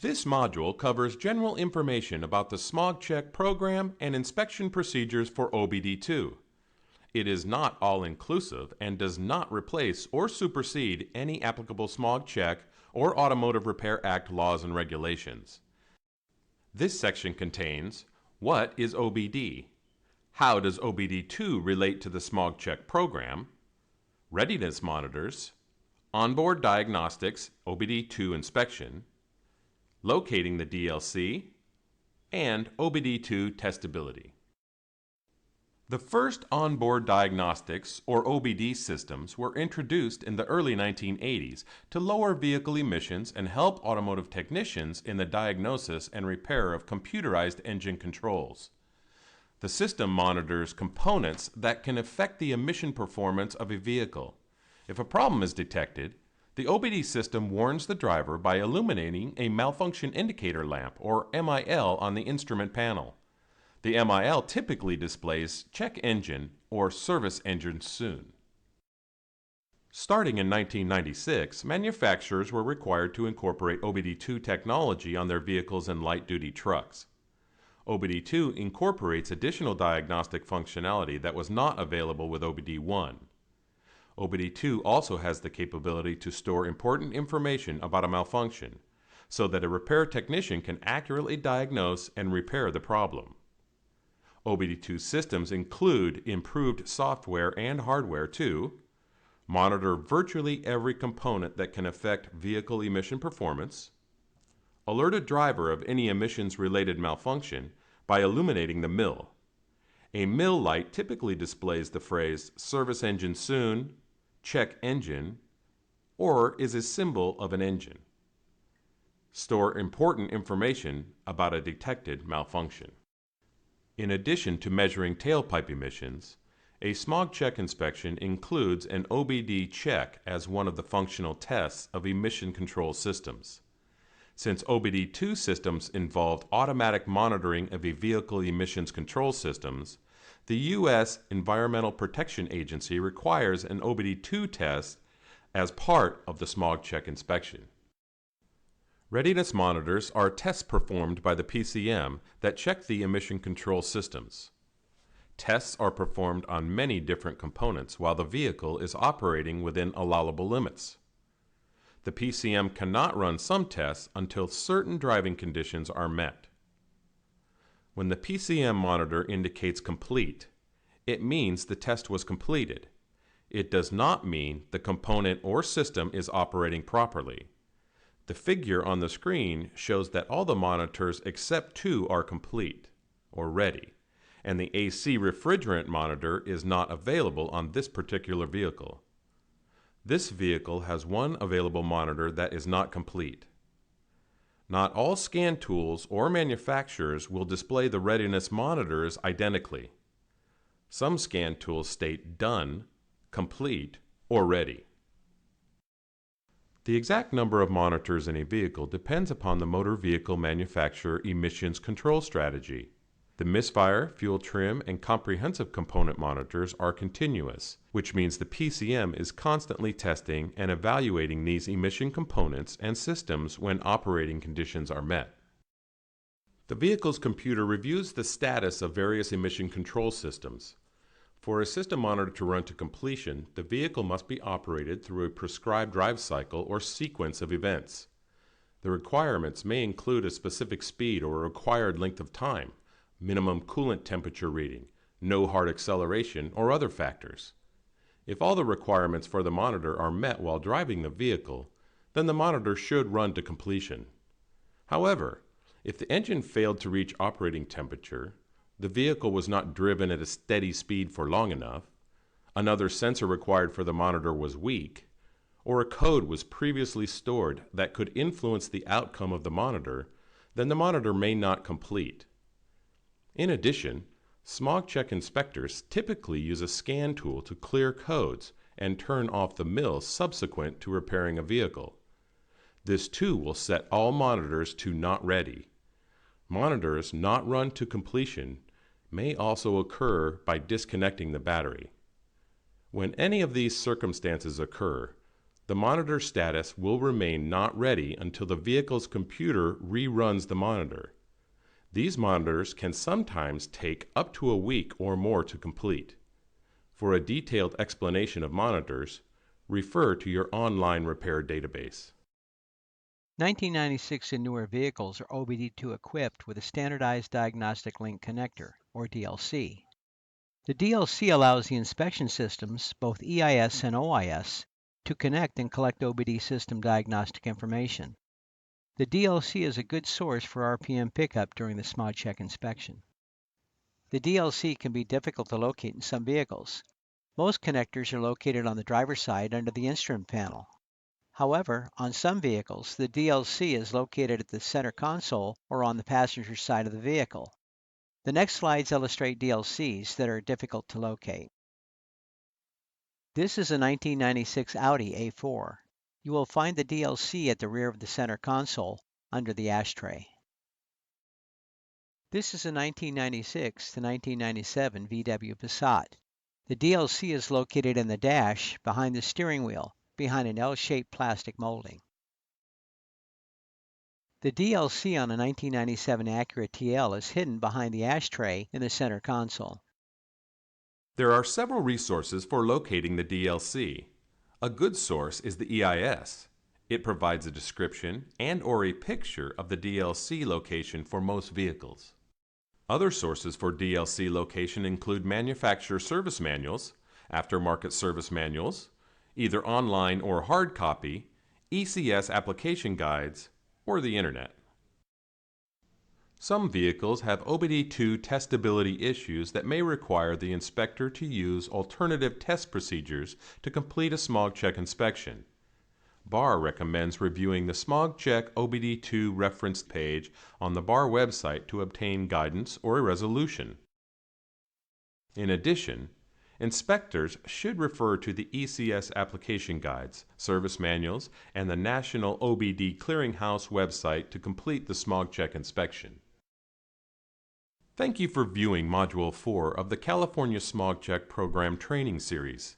This module covers general information about the SmogCheck program and inspection procedures for OBD2. It is not all-inclusive and does not replace or supersede any applicable SmogCheck or Automotive Repair Act laws and regulations. This section contains: what is OBD? How does OBD2 relate to the SmogCheck program? Readiness monitors, onboard diagnostics, OBD2 inspection, locating the DLC, and OBD2 testability. The first onboard diagnostics, or OBD systems, were introduced in the early 1980s to lower vehicle emissions and help automotive technicians in the diagnosis and repair of computerized engine controls. The system monitors components that can affect the emission performance of a vehicle. If a problem is detected, the OBD system warns the driver by illuminating a malfunction indicator lamp, or MIL, on the instrument panel. The MIL typically displays check engine or service engine soon. Starting in 1996, manufacturers were required to incorporate OBD2 technology on their vehicles and light-duty trucks. OBD2 incorporates additional diagnostic functionality that was not available with OBD1. OBD2 also has the capability to store important information about a malfunction, so that a repair technician can accurately diagnose and repair the problem. OBD2 systems include improved software and hardware to monitor virtually every component that can affect vehicle emission performance, alert a driver of any emissions-related malfunction by illuminating the MIL. A MIL light typically displays the phrase "Service engine soon," "Check engine," or is a symbol of an engine. Store important information about a detected malfunction. In addition to measuring tailpipe emissions, a SmogCheck inspection includes an OBD check as one of the functional tests of emission control systems. Since OBD2 systems involved automatic monitoring of a vehicle emissions control systems, the U.S. Environmental Protection Agency requires an OBD2 test as part of the SmogCheck inspection. Readiness monitors are tests performed by the PCM that check the emission control systems. Tests are performed on many different components while the vehicle is operating within allowable limits. The PCM cannot run some tests until certain driving conditions are met. When the PCM monitor indicates complete, it means the test was completed. It does not mean the component or system is operating properly. The figure on the screen shows that all the monitors except two are complete, or ready, and the AC refrigerant monitor is not available on this particular vehicle. This vehicle has one available monitor that is not complete. Not all scan tools or manufacturers will display the readiness monitors identically. Some scan tools state "done," "complete," or "ready." The exact number of monitors in a vehicle depends upon the motor vehicle manufacturer emissions control strategy. The misfire, fuel trim, and comprehensive component monitors are continuous, which means the PCM is constantly testing and evaluating these emission components and systems when operating conditions are met. The vehicle's computer reviews the status of various emission control systems. For a system monitor to run to completion, the vehicle must be operated through a prescribed drive cycle or sequence of events. The requirements may include a specific speed or a required length of time, minimum coolant temperature reading, no hard acceleration, or other factors. If all the requirements for the monitor are met while driving the vehicle, then the monitor should run to completion. However, if the engine failed to reach operating temperature, the vehicle was not driven at a steady speed for long enough, another sensor required for the monitor was weak, or a code was previously stored that could influence the outcome of the monitor, then the monitor may not complete. In addition, SmogCheck inspectors typically use a scan tool to clear codes and turn off the MIL subsequent to repairing a vehicle. This too will set all monitors to not ready. Monitors not run to completion may also occur by disconnecting the battery. When any of these circumstances occur, The monitor status will remain not ready until the vehicle's computer reruns the monitor. These monitors can sometimes take up to a week or more to complete. For a detailed explanation of monitors, refer to your online repair database. 1996 and newer vehicles are OBD2 equipped with a Standardized Diagnostic Link Connector, or DLC. The DLC allows the inspection systems, both EIS and OIS, to connect and collect OBD system diagnostic information. The DLC is a good source for RPM pickup during the smog check inspection. The DLC can be difficult to locate in some vehicles. Most connectors are located on the driver's side under the instrument panel. However, on some vehicles, the DLC is located at the center console or on the passenger side of the vehicle. The next slides illustrate DLCs that are difficult to locate. This is a 1996 Audi A4. You will find the DLC at the rear of the center console under the ashtray. This is a 1996 to 1997 VW Passat. The DLC is located in the dash behind the steering wheel, behind an L-shaped plastic molding. The DLC on a 1997 Acura TL is hidden behind the ashtray in the center console. There are several resources for locating the DLC. A good source is the EIS. It provides a description and/or a picture of the DLC location for most vehicles. Other sources for DLC location include manufacturer service manuals, aftermarket service manuals, either online or hard copy, ECS application guides, or the Internet. Some vehicles have OBD2 testability issues that may require the inspector to use alternative test procedures to complete a smog check inspection. BAR recommends reviewing the Smog Check OBD2 reference page on the BAR website to obtain guidance or a resolution. In addition, inspectors should refer to the ECS application guides, service manuals, and the National OBD Clearinghouse website to complete the smog check inspection. Thank you for viewing Module 4 of the California Smog Check Program Training Series.